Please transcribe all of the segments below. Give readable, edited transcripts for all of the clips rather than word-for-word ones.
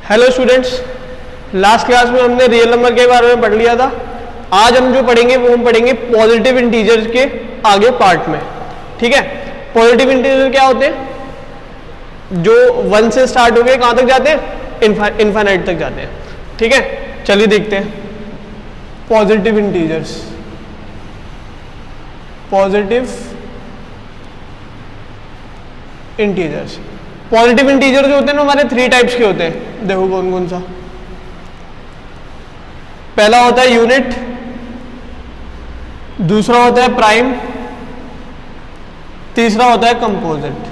Hello students, last class में हमने real number के बारे में पढ़ लिया था। आज हम जो पढ़ेंगे वो हम पढ़ेंगे पॉजिटिव इंटीजर्स के आगे पार्ट में। ठीक है, पॉजिटिव इंटीजर क्या होते हैं? जो 1 से स्टार्ट होके कहाँ तक जाते हैं? इनफाइनाइट तक जाते हैं। ठीक है, चलिए देखते हैं positive integers. Positive integers, positive integer जो होते हैं ना हमारे 3 टाइप्स के होते हैं। देखो कौन कौन सा। पहला होता है यूनिट, दूसरा होता है प्राइम, तीसरा होता है कंपोजिट।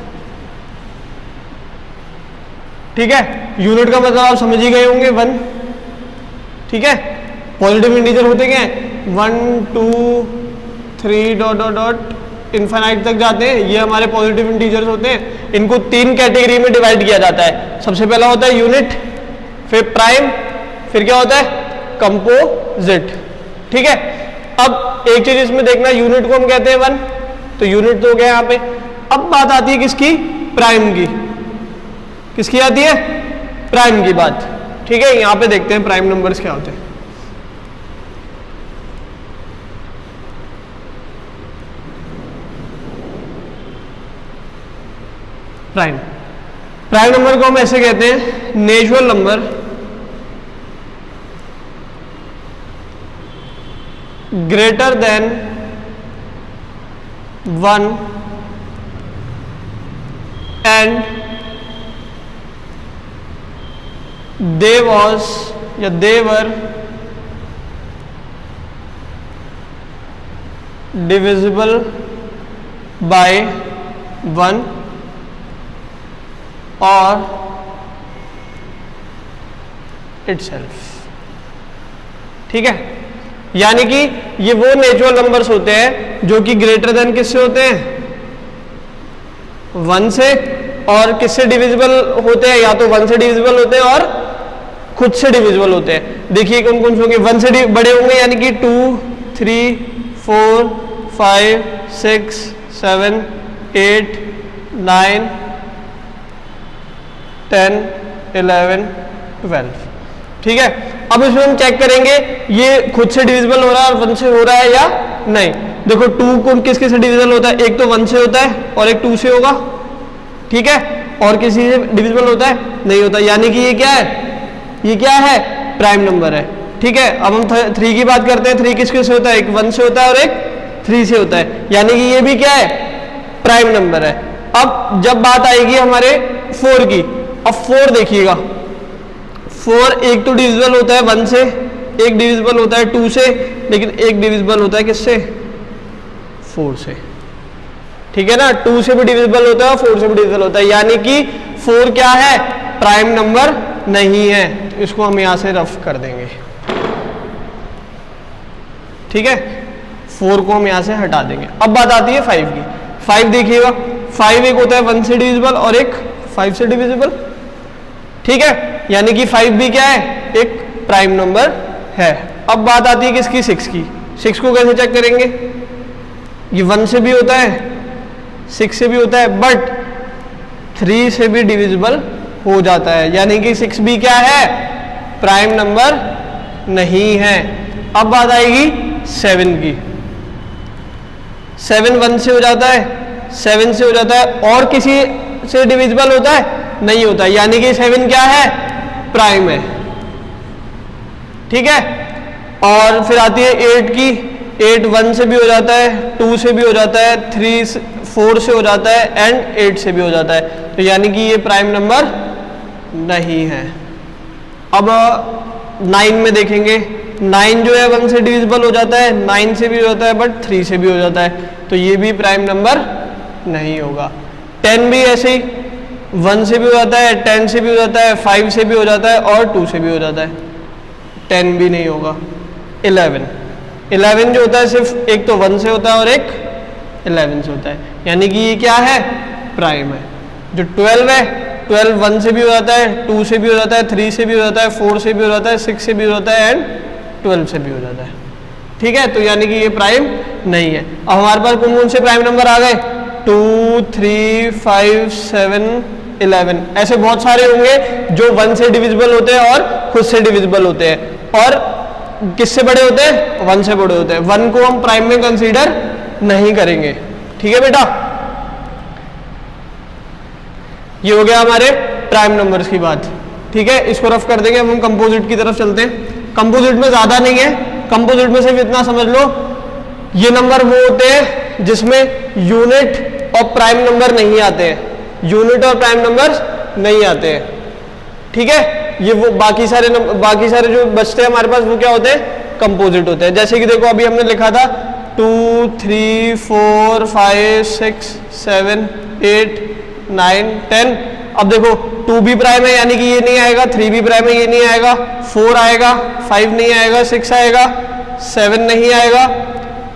ठीक है, यूनिट का मतलब आप समझ ही गए होंगे 1। ठीक है, पॉजिटिव इंटीजर होते क्या है? 1 2 3 डॉट डॉट डॉट इनफाइनाइट तक जाते हैं। ये हमारे पॉजिटिव इंटीजर्स होते हैं। इनको 3 कैटेगरी में डिवाइड किया जाता है। सबसे पहला होता है यूनिट, फिर प्राइम, फिर क्या होता है? कंपोजिट। ठीक है, अब एक चीज इसमें देखना, यूनिट को हम कहते हैं 1, तो यूनिट तो हो गया यहाँ पे। अब बात आती है किसकी? प्राइम की। किसकी आती है? प्राइम की बात। ठीक है, यहाँ पे देखते हैं प्राइम नंबर्स क्या होते हैं। प्राइम नंबर को हम ऐसे कहते हैं, natural number greater than 1 and they was या दे वर डिविजिबल बाय 1 और इटसेल्फ। ठीक है, यानी कि ये वो नेचुरल नंबर्स होते हैं जो कि ग्रेटर देन किससे होते हैं? 1 से, और किससे डिविजिबल होते हैं? या तो 1 से डिविजिबल होते हैं और खुद से डिविजिबल होते हैं। देखिए कौन कौन से होंगे? 1 से बड़े होंगे, यानी कि 2 3 4 5 6 7 8 9 10 11 12। ठीक है, अब इसमें हम चेक करेंगे ये खुद से डिविजिबल हो रहा है और 1 से हो रहा है या नहीं। देखो 2 को किसके से डिविजिबल होता है? एक तो 1 से होता है और एक 2 से होगा। ठीक है, और किसी से डिविजिबल होता है? नहीं होता, यानी कि ये क्या है? ये क्या है? प्राइम नंबर है। ठीक है, अब हम 3 की बात करते हैं। 3 किसके से होता है? एक 1 से होता है और एक 3 से होता है, यानी कि ये भी क्या है? प्राइम नंबर है। अब जब बात आएगी हमारे 4 की, अब 4 देखिएगा। 4 एक तो डिविजिबल होता है 1 से, एक डिविजिबल होता है 2 से, लेकिन एक डिविजिबल होता है किससे? 4 से। ठीक है ना, 2 से भी डिविजिबल होता है और 4 से भी डिविजिबल होता है, यानी कि 4 क्या है? प्राइम नंबर नहीं है। तो इसको हम यहां से रफ कर देंगे। ठीक है, 4 को हम यहां से हटा देंगे। अब बात आती है 5 की। 5 देखिएगा, 5 एक होता है 1 से डिविजिबल और एक 5 से डिविजिबल। ठीक है, यानी कि 5 भी क्या है? एक प्राइम नंबर है। अब बात आती है किसकी? 6 की। 6 को कैसे चेक करेंगे? ये 1 से भी होता है, 6 से भी होता है, बट 3 से भी डिविजिबल हो जाता है, यानी कि 6 भी क्या है? प्राइम नंबर नहीं है। अब बात आएगी 7 की। 7 1 से हो जाता है, 7 से हो जाता है, और किसी से डिविजिबल होता है? नहीं होता, यानी कि 7 क्या है? प्राइम है। ठीक है, और फिर आती है 8 की। 8 1 से भी हो जाता है, 2 से भी हो जाता है, 4 से हो जाता है एंड 8 से भी हो जाता है, तो यानी कि ये प्राइम नंबर नहीं है। अब 9 में देखेंगे। 9 जो है 1 से डिविजिबल हो जाता है, 9 से भी हो जाता है, बट 3 से भी हो जाता है, तो ये भी प्राइम नंबर नहीं होगा। 10 भी ऐसे ही, 1 से भी हो जाता है, 10 से भी हो जाता है, 5 से भी हो जाता है और 2 से भी हो जाता है, 10 भी नहीं होगा। 11 जो होता है सिर्फ एक तो 1 से होता है और एक 11 से होता है, यानी कि ये क्या है? प्राइम है। जो 12 है, 12 1 से भी हो जाता है, 2 से भी हो जाता है, 3 से भी हो जाता है, 4 से भी हो जाता है, 6 से भी हो जाता है एंड 12 से भी हो जाता है। ठीक है, तो यानी कि ये प्राइम नहीं है। अब हमारे पास कौन कौन से प्राइम नंबर आ गए? 2 3 5 7 11। ऐसे बहुत सारे होंगे जो 1 से डिविजिबल होते हैं और खुद से डिविजिबल होते हैं और किससे बड़े होते हैं, 1 से बड़े होते हैं। 1 को हम प्राइम में कंसीडर नहीं करेंगे। ठीक है बेटा, ये हो गया हमारे प्राइम नंबर्स की बात। ठीक है, इसको रफ कर देंगे। हम कंपोजिट की तरफ चलते हैं। कंपोजिट में ज्यादा नहीं है, कंपोजिट में सिर्फ इतना समझ लो, ये नंबर वो होते हैं जिसमें यूनिट और प्राइम नंबर नहीं आते हैं, यूनिट और प्राइम नंबर्स नहीं आते हैं। ठीक है, ये वो बाकी सारे जो बचते हैं हमारे पास वो क्या होते हैं, कंपोजिट होते हैं। जैसे कि देखो अभी हमने लिखा था 2 3 4 5 6 7 8 9 10। अब देखो 2 भी प्राइम है यानी कि ये नहीं आएगा, 3 भी प्राइम है ये नहीं आएगा, 4 आएगा, 5 नहीं आएगा, 6 आएगा, 7 नहीं आएगा,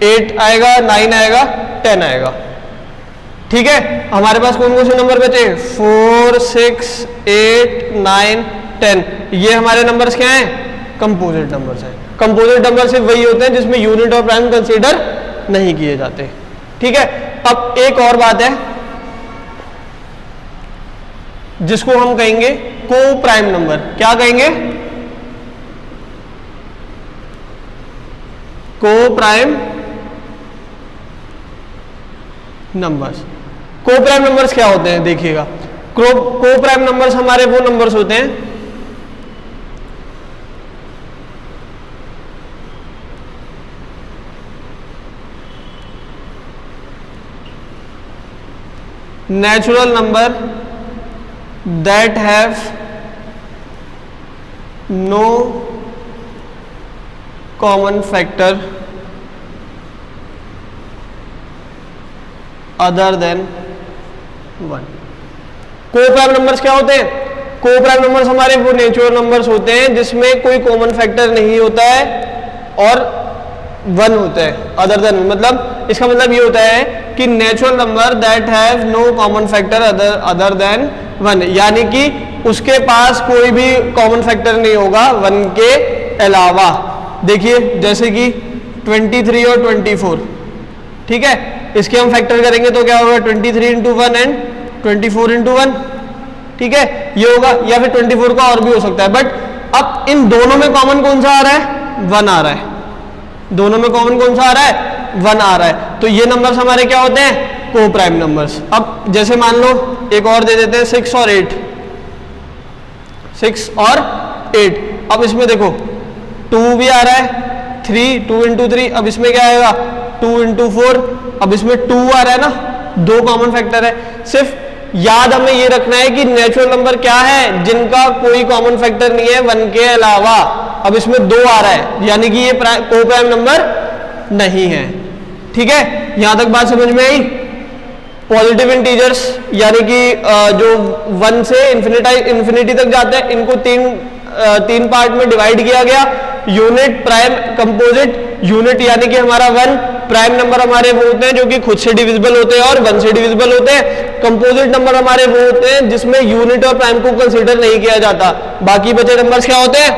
8 आएगा, 9 आएगा, 10 आएगा। ठीक है, हमारे पास कौन कौन से नंबर बचे, 4 6 8 9 10। ये हमारे नंबर्स क्या हैं, कंपोजिट नंबर्स हैं। कंपोजिट नंबर सिर्फ वही होते हैं जिसमें यूनिट और प्राइम कंसीडर नहीं किए जाते। ठीक है, अब एक और बात है जिसको हम कहेंगे को प्राइम नंबर। क्या कहेंगे, को प्राइम नंबर्स। को प्राइम नंबर्स क्या होते हैं देखिएगा, को प्राइम नंबर्स हमारे वो नंबर्स होते हैं natural number that have no common factor other than 1। को प्राइम नंबर्स क्या होते हैं, को प्राइम नंबर्स हमारे वो नेचुरल नंबर्स होते हैं जिसमें कोई कॉमन फैक्टर नहीं होता है और 1 होता है अदर देन। मतलब इसका मतलब ये होता है कि natural number that have no common factor other than 1, यानी कि उसके पास कोई भी कॉमन फैक्टर नहीं होगा 1 के अलावा। देखिए जैसे कि 23 और 24। ठीक है, इसके हम फैक्टर करेंगे तो क्या होगा, 23 इंटू 1 एंड 24 इंटू 1। ठीक है, ये होगा, या फिर 24 का और भी हो सकता है। बट अब इन दोनों में कॉमन कौन सा आ रहा है, 1 आ रहा है। दोनों में कॉमन कौन सा आ रहा है, 1 आ रहा है। तो ये नंबर्स हमारे क्या होते हैं, को प्राइम नंबर्स। अब जैसे मान लो एक और दे देते हैं 6 और 8, 6 और 8। अब इसमें देखो 2 भी आ रहा है, 3 2 इंटू 3। अब इसमें क्या आएगा, 2 इंटू 4। अब इसमें 2 आ रहा है ना, 2 कॉमन फैक्टर है। सिर्फ याद हमें ये रखना है कि नेचुरल नंबर क्या है, जिनका कोई कॉमन फैक्टर नहीं है 1 के अलावा। अब इसमें 2 आ रहा है यानी कि ये को प्राइम नंबर नहीं है। ठीक है, यहां तक बात समझ में आई। पॉजिटिव इंटीजर्स यानी कि जो 1 से इंफिनिटी तक जाते हैं, इनको तीन पार्ट में डिवाइड किया गया, यूनिट, प्राइम, कंपोजिट। यूनिट यानी कि हमारा 1, प्राइम नंबर हमारे वो होते हैं जो कि खुद से डिविजिबल होते हैं और 1 से डिविजिबल होते हैं। कंपोजिट नंबर हमारे वो होते हैं जिसमें यूनिट और प्राइम को कंसीडर नहीं किया जाता। बाकी बचे नंबर्स क्या होते हैं,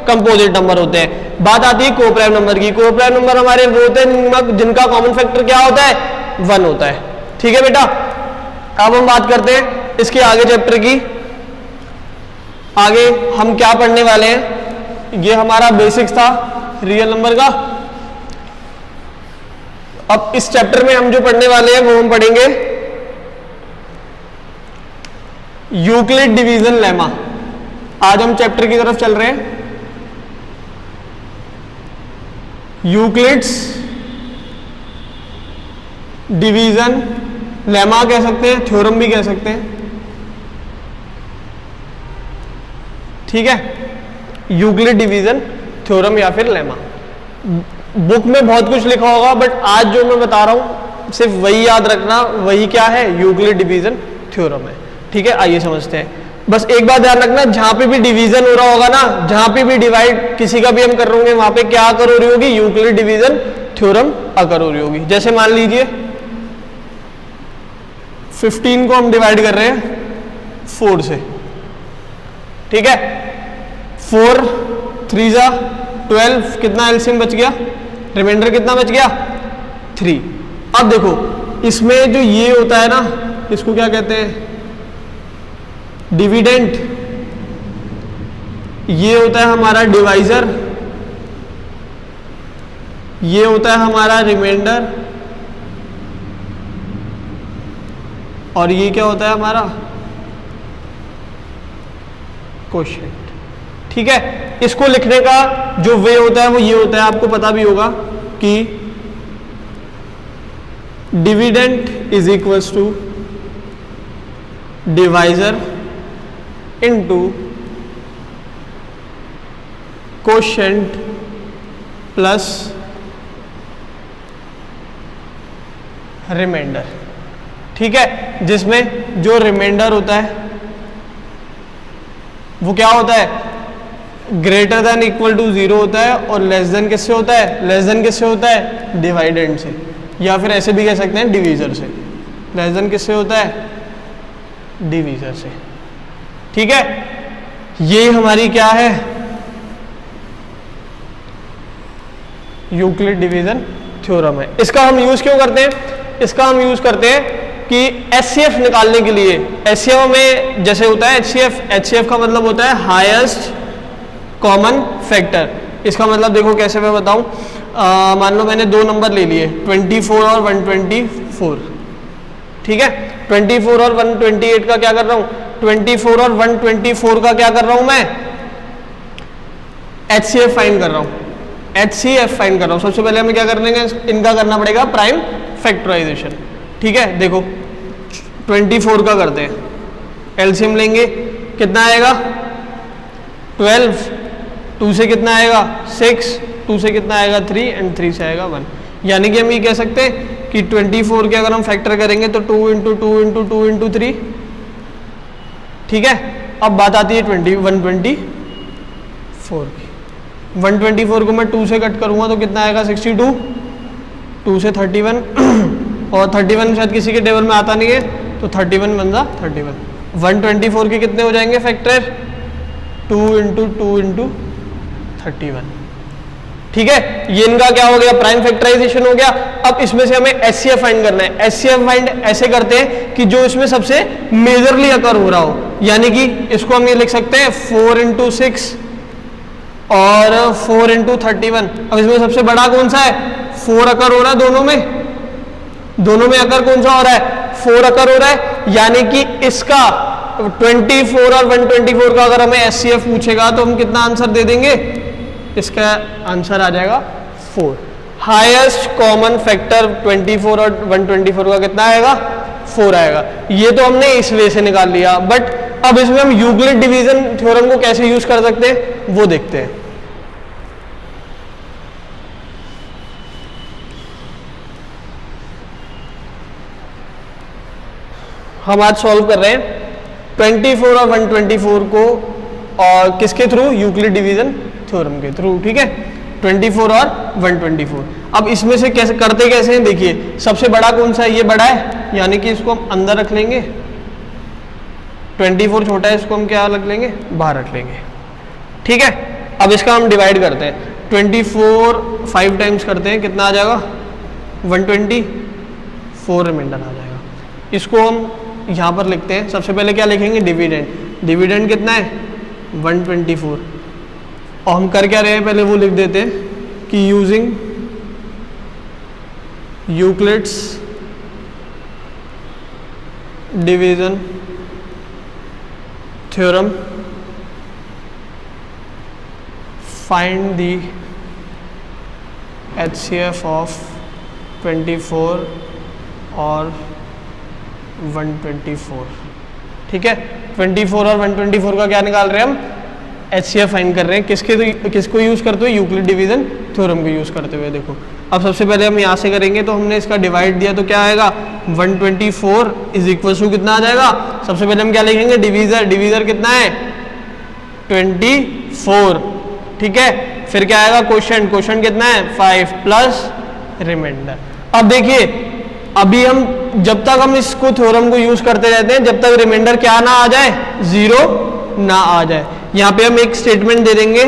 कंपोजिट नंबर होते हैं। बात आती है को प्राइम नंबर की। को प्राइम नंबर हमारे वो होते हैं जिनका कॉमन फैक्टर क्या होता है, 1 होता है। ठीक है बेटा, अब हम बात करते हैं इसके आगे चैप्टर की। आगे हम क्या पढ़ने वाले हैं, ये हमारा बेसिक्स था रियल नंबर का। अब इस चैप्टर में हम जो पढ़ने वाले हैं वो हम पढ़ेंगे यूक्लिड डिवीजन लेमा। आज हम चैप्टर की तरफ चल रहे हैं यूक्लिड्स डिवीजन लेमा कह सकते हैं, थ्योरम भी कह सकते हैं। ठीक है, यूक्लिड डिवीजन थ्योरम या फिर लेमा। बुक में बहुत कुछ लिखा होगा बट आज जो मैं बता रहा हूं सिर्फ वही याद रखना, वही क्या है, यूक्लिड डिवीजन थ्योरम है। ठीक है, आइए समझते हैं। बस एक बात ध्यान रखना, जहां पे भी डिवीजन हो रहा होगा ना, जहां पे भी डिवाइड किसी का भी हम कर रहे होंगे, वहां पे क्या आकर हो रही होगी, यूक्लिड डिवीजन थ्योरम आकर हो रही होगी। जैसे मान लीजिए 15 को हम डिवाइड कर रहे हैं 4 से। ठीक है, 4 3 जा 12, कितना एलसीएम बच गया, रिमाइंडर कितना बच गया, 3। अब देखो इसमें जो ये होता है ना, इसको क्या कहते हैं, डिविडेंड ये होता है हमारा डिवाइजर, ये होता है हमारा रिमाइंडर, और ये क्या होता है हमारा कोशेंट। ठीक है, इसको लिखने का जो वे होता है वो ये होता है, आपको पता भी होगा कि dividend is equals to divisor into quotient plus remainder. ठीक है, जिसमें जो रिमाइंडर होता है वो क्या होता है, ग्रेटर देन इक्वल टू 0 होता है, और लेस देन किससे होता है, लेस देन किससे होता है, डिवाइडेंड से, या फिर ऐसे भी कह सकते हैं डिवीजर से। लेस देन किससे होता है, डिवीजर से। ठीक है, ये हमारी क्या है, यूक्लिड डिवीजन थ्योरम है। इसका हम यूज क्यों करते हैं, इसका हम यूज करते हैं कि एचसीएफ निकालने के लिए। एचसीएफ में जैसे होता है एचसीएफ का मतलब होता है हाईएस्ट कॉमन फैक्टर। इसका मतलब देखो कैसे मैं बताऊं, मान लो मैंने दो नंबर ले लिए 24 और 124। ठीक है, 24 और 128 का क्या कर रहा हूं, 24 और 124 का क्या कर रहा हूं मैं, एचसीएफ फाइंड कर रहा हूं, एचसीएफ फाइंड कर रहा हूं। सबसे पहले हमें क्या करने का, इनका करना पड़ेगा प्राइम फैक्टराइजेशन। ठीक है, देखो 24 का करते हैं, एलसीएम लेंगे, कितना आएगा 12, 2 से कितना आएगा 6, 2 से कितना आएगा 3, एंड 3 से आएगा 1। यानी कि हम ये कह सकते हैं कि 24 के अगर हम फैक्टर करेंगे तो 2 इंटू 2 इंटू 2 इंटू 3। ठीक है, अब बात आती है 124 की। 124 को मैं 2 से कट करूंगा तो कितना आएगा 62, 2 से 31, और 31 शायद किसी के टेबल में आता नहीं है, तो 31 बन जा 31। 124 के कितने हो जाएंगे फैक्टर, 2 इंटू 2 इंटू 31। ठीक है, ये इनका क्या हो गया, प्राइम फैक्टराइजेशन हो गया। अब इसमें से हमें एचसीएफ फाइंड करना है। एचसीएफ फाइंड ऐसे करते हैं कि जो इसमें सबसे मेजरली अकर हो रहा हो, यानी कि इसको हम ये लिख सकते हैं 4 इंटू 6 और 4 इंटू 31। अब इसमें सबसे बड़ा कौन सा है, 4 अकर हो रहा है दोनों में अकर कौन सा हो रहा है, 4 अकर हो रहा है। यानी कि इसका 24 और 124 का अगर हमें एचसीएफ पूछेगा तो हम कितना आंसर दे देंगे, इसका आंसर आ जाएगा 4। हाईएस्ट कॉमन फैक्टर 24 और 124 का कितना आएगा, 4 आएगा। ये तो हमने इस वे से निकाल लिया, बट अब इसमें हम यूक्लिड डिवीजन थ्योरम को कैसे यूज कर सकते हैं वो देखते हैं। हम आज सॉल्व कर रहे हैं 24 और 124 को, और किसके थ्रू, यूक्लिड डिवीजन थ्योरम के थ्रू। ठीक है, 24 और 124। अब इसमें से कैसे करते कैसे हैं, देखिए सबसे बड़ा कौन सा है, ये बड़ा है, यानी कि इसको हम अंदर रख लेंगे। 24 छोटा है, इसको हम क्या रख लेंगे, बाहर रख लेंगे। ठीक है, अब इसका हम डिवाइड करते हैं। 24 5 टाइम्स करते हैं, कितना आ जाएगा 124 रिमाइंडर आ जाएगा। इसको हम यहाँ पर लिखते हैं। सबसे पहले क्या लिखेंगे, डिविडेंड। डिविडेंड कितना है 124, और हम कर क्या रहे हैं, पहले वो लिख देते हैं कि using Euclid's division theorem find the HCF of 24 और 124। ठीक है, 24 और 124 का क्या निकाल रहे हैं हम, एचसीएफ फाइंड कर रहे हैं। किसको यूज करते हुए, यूक्लिड डिवीजन थ्योरम को यूज करते हुए। देखो अब सबसे पहले हम यहाँ से करेंगे, तो हमने इसका डिवाइड दिया तो क्या आएगा 124 इज इक्वल टू कितना आ जाएगा, सबसे पहले हम क्या लिखेंगे, डिवीजर। डिवीजर कितना है 24। ठीक है, फिर क्या आएगा क्वोशिएंट। क्वोशिएंट कितना है 5 प्लस रिमाइंडर। अब देखिए अभी हम जब तक हम इसको थ्योरम को यूज करते रहते हैं, जब तक रिमाइंडर क्या ना आ जाए, 0 ना आ जाए। यहां पे हम एक स्टेटमेंट दे देंगे,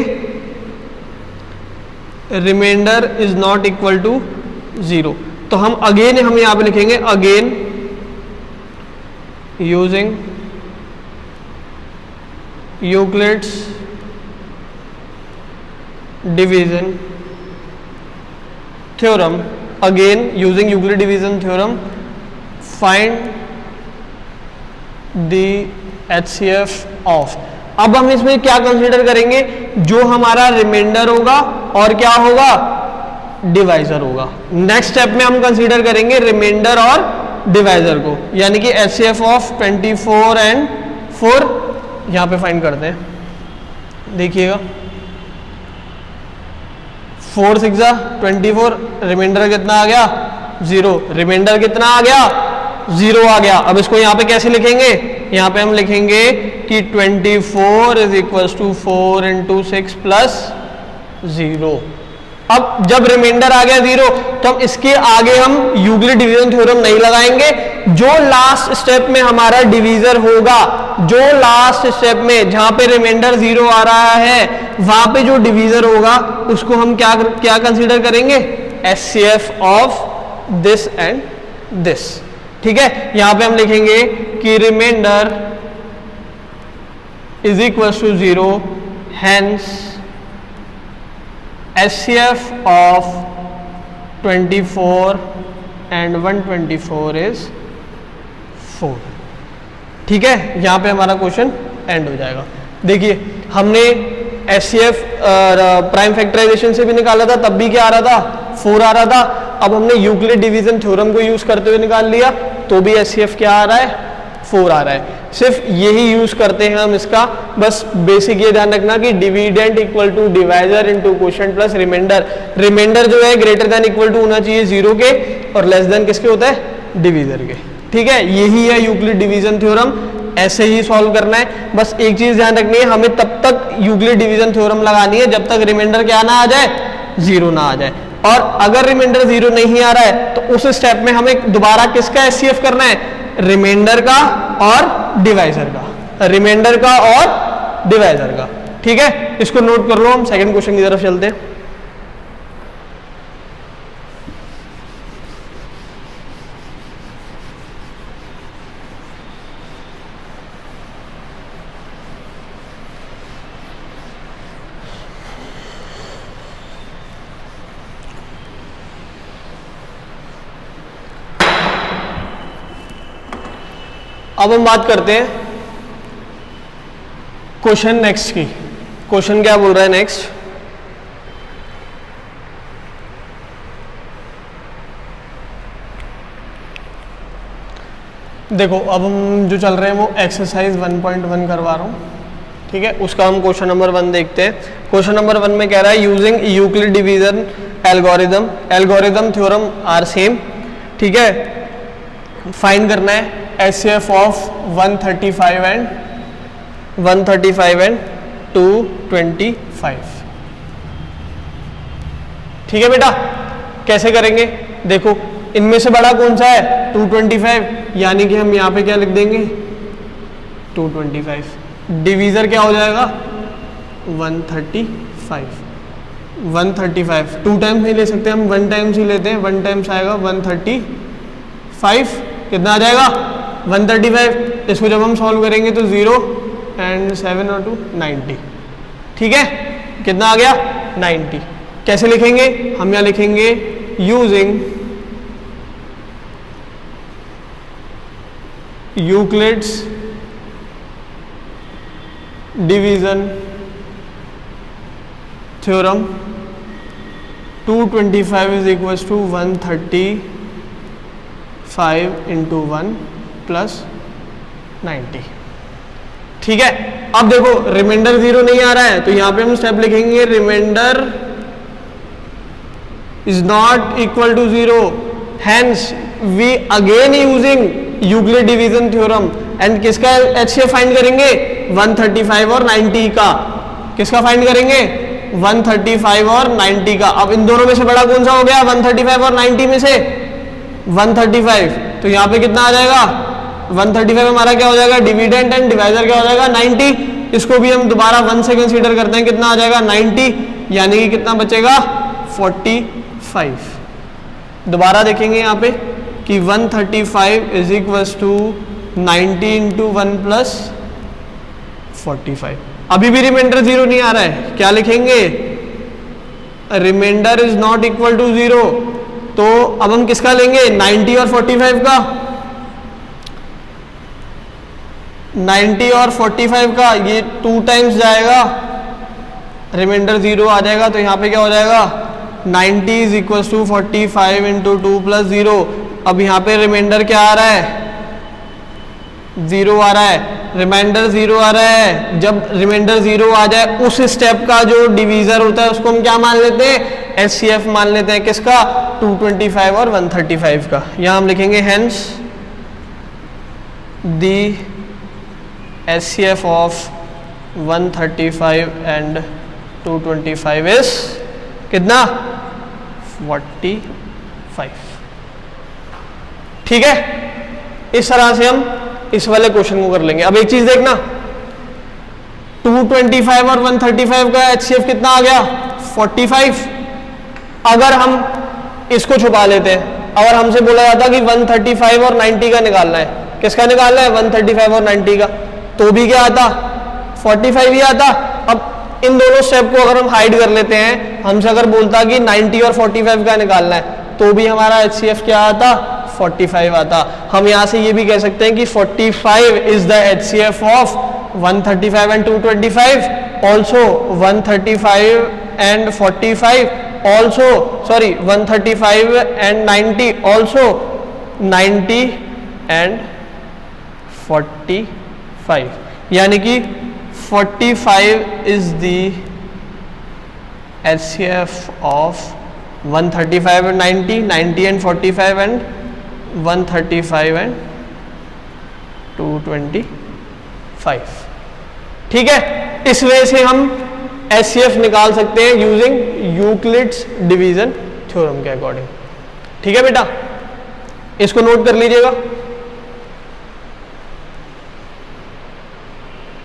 remainder is not equal to 0। तो हम यहां पे लिखेंगे again using Euclid's division theorem, again using Euclid division theorem find the HCF of. अब हम इसमें क्या कंसीडर करेंगे, जो हमारा रिमाइंडर होगा और क्या होगा, डिवाइजर होगा। नेक्स्ट स्टेप में हम कंसीडर करेंगे रिमाइंडर और डिवाइजर को, यानी कि HCF ऑफ 24 एंड 4 यहां पे फाइंड करते हैं। देखिएगा 4 6 24, रिमाइंडर कितना आ गया 0, रिमाइंडर कितना आ गया 0 आ गया। अब इसको यहां पे कैसे लिखेंगे, यहां पे हम लिखेंगे कि 24 is equal to 4 into 6 plus 0। अब जब रिमाइंडर आ गया 0 तो हम इसके आगे हम यूक्लिड डिवीजन थ्योरम नहीं लगाएंगे। जो लास्ट स्टेप में हमारा डिवीजर होगा, जो लास्ट स्टेप में जहां पे रिमाइंडर 0 आ रहा है वहां पे जो डिवीजर होगा उसको हम क्या कंसीडर करेंगे, HCF of this and this. ठीक है, यहां पे हम लिखेंगे कि remainder is equal to 0, hence HCF of 24 and 124 is 4। ठीक है, यहां पे हमारा क्वेश्चन एंड हो जाएगा। देखिए हमने HCF प्राइम फैक्टराइजेशन से भी निकाला था, तब भी क्या आ रहा था 4 आ रहा था। अब हमने यूक्लिड डिवीजन थ्योरम को यूज करते हुए निकाल लिया, तो भी HCF क्या आ रहा है 4 आ रहा है। सिर्फ यही यूज करते हैं हम इसका, बस बेसिक ये ध्यान रखना कि dividend equal to divisor into quotient plus remainder. Remainder जो है ग्रेटर देन इक्वल टू होना चाहिए 0 के और लेस देन किसके होता है, डिवीजर के। ठीक है, यही है यूक्लिड डिवीजन थ्योरम, ऐसे ही सॉल्व करना है। बस एक चीज ध्यान रखनी है, हमें तब तक यूक्लिड डिवीजन थ्योरम लगानी है जब तक रिमाइंडर क्या ना आ जाए, 0 ना आ जाए। और अगर रिमाइंडर 0 नहीं आ रहा है तो उस स्टेप में हमें दोबारा किसका HCF करना है, रिमाइंडर का और डिवाइजर का, रिमाइंडर का और डिवाइजर का। ठीक है, इसको नोट कर लो। हम सेकंड क्वेश्चन की तरफ चलते हैं। अब हम बात करते हैं क्वेश्चन नेक्स्ट की। क्वेश्चन क्या बोल रहा है नेक्स्ट, देखो अब हम जो चल रहे हैं वो एक्सरसाइज 1.1 करवा रहा हूँ। ठीक है, उसका हम क्वेश्चन नंबर 1 देखते हैं। क्वेश्चन नंबर 1 में कह रहा है using Euclid division algorithm theorem are same. ठीक है, फाइंड करना है HCF ऑफ 135 एंड 225। ठीक है बेटा, कैसे करेंगे, देखो इनमें से बड़ा कौन सा है 225, यानी कि हम यहाँ पे क्या लिख देंगे 225। डिवीजर क्या हो जाएगा 135। 135 2 टाइम्स नहीं ले सकते हम, 1 टाइम्स ही लेते हैं। 1 टाइम्स आएगा 135, कितना आ जाएगा 135। इसको जब हम सॉल्व करेंगे तो 0 एंड 7 और 2 90। ठीक है, कितना आ गया 90। कैसे लिखेंगे, हम यहाँ लिखेंगे using Euclid's division theorem 225 is equal to 135 into 1 plus 90। ठीक है, अब देखो रिमाइंडर 0 नहीं आ रहा है तो यहां पे हम स्टेप लिखेंगे remainder is not equal to 0, hence we again using Euclid division theorem and किसका HCF फाइंड करेंगे 135 और 90 का। किसका फाइंड करेंगे 135 और 90 का। अब इन दोनों में से बड़ा कौन सा हो गया 135 और 90 में से 135, तो यहाँ पे कितना आ जाएगा 135 हमारा क्या हो जाएगा डिविडेंड एंड डिवाइजर क्या हो जाएगा 90। इसको भी हम दोबारा 1 से कंसीडर करते हैं, कितना आ जाएगा 90, यानी कि कितना बचेगा 45। दोबारा देखेंगे यहाँ पे कि 135 is equal to 90 into 1 plus 45। अभी भी रिमाइंडर 0 नहीं आ रहा है, क्या लिखेंगे? Remainder is not equal to 0। तो अब हम किसका लेंगे? 90 और 45 का। 90 और 45 का ये 2 टाइम्स जाएगा, रिमाइंडर 0 आ जाएगा। तो यहाँ पे क्या हो जाएगा? 90 is equal to 45 into 2 plus 0। अब यहाँ पे रिमाइंडर क्या आ रहा है? 0 आ रहा है। रिमाइंडर 0 आ रहा है। जब रिमाइंडर 0 आ जाए, उस स्टेप का जो डिवीजर होता है उसको हम क्या मान लेते हैं? एचसीएफ मान लेते हैं। किसका? 225 और 135 का। यहाँ हम लिखेंगे hence the HCF of 135 and 225 is कितना? 45। ठीक है, इस तरह से हम इस वाले क्वेश्चन को कर लेंगे। अब एक चीज देखना, 225 और 135 का एचसीएफ कितना आ गया? 45। अगर हम इसको छुपा लेते हैं, अगर हमसे बोला जाता कि 135 और 90 का निकालना है, किसका निकालना है? 135 और 90 का, तो भी क्या आता? 45 ही आता। अब इन दोनों स्टेप को अगर हम हाइड कर लेते हैं, हमसे अगर बोलता कि 90 और 45 का निकालना है, तो भी हमारा एचसीएफ क्या आता? 45 आता। हम यहाँ से ये भी कह सकते हैं कि 45 is the HCF of 135 and 225, also 135 and 45, also sorry 135 and 90, also 90 and 45। यानी कि 45 is the HCF of 135 and 90, 90 and 45 and 135 and 225। ठीक है, इस वजह से हम HCF निकाल सकते हैं यूजिंग यूक्लिड्स डिवीजन थ्योरम के अकॉर्डिंग। ठीक है बेटा, इसको नोट कर लीजिएगा।